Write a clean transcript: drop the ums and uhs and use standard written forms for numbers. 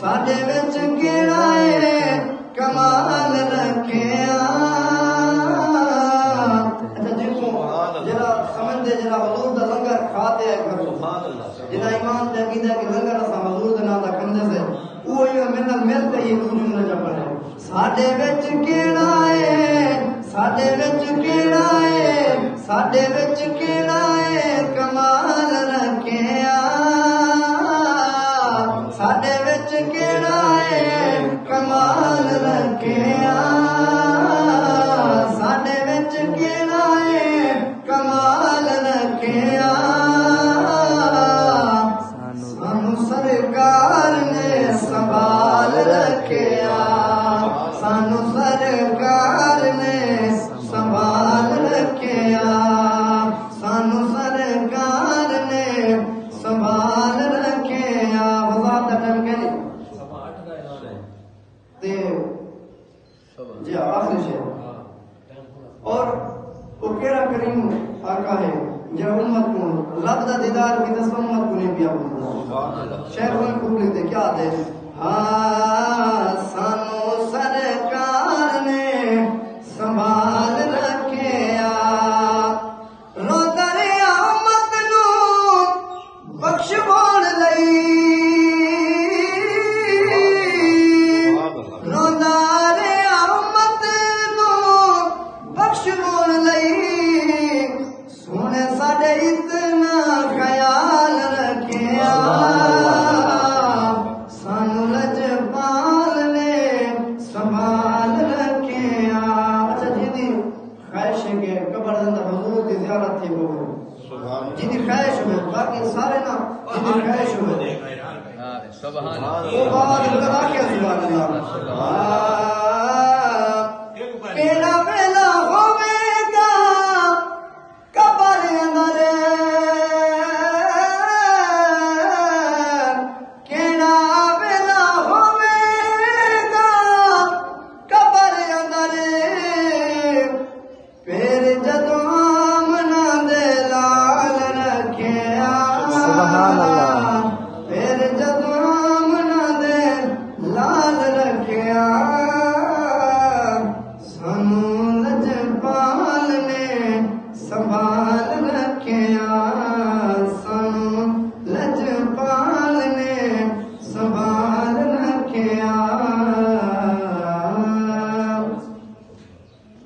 ساڈے وچ کیڑا ہے کمال رکھیا اچھا دیکھو جڑا سمجھدے جڑا حضور دا لنگر کھاتے ہے کرو سبحان اللہ جڑا ایمان تے عقیدہ کہ لنگر اساں حضور دے نام دا کھندے سے اوہی منت مل کے یہ دو جملے جپڑ ہے ساڈے وچ کیڑا ہے ساڈے وچ کیڑا ہے ساڈے وچ کیڑا ہے کمال رکھیا ساڈے وچ کیڑا ہے کمال رکھیا ساڈے وچ کیڑا ہے کمال رکھیا سانو سرکار نے سنبھال رکھیا سانو سرکار نے سنبھال رکھیا سانو سرکار نے سنبھال رکھیا وضاحت کا ٹائم کہہ نہیں جی آخری شے اور وہ کیڑا کریم آقا ہے جو امت کو رب دا دیدار کی دس امت کو نہیں پیا شیخ ان کو لکھتے کیا آتے ہاں سانو سرکار نے سنبھال رکھیا رو دریا امت نو بخشوان لئی رو دریا امت نو بخشوان لئی سونے ساڈے اتنا خیال رکھیا سانو لجپال نے سنبھال رکھیا اچھا جی دی خواہش ہے کہ قبر اندر حضور کی زیارت تھی وہ جی دی خواہش ہوئے باقی سارے نا جی دی خواہش ہوئے سبحان اللہ وہ بعد لگا کے سبحان اللہ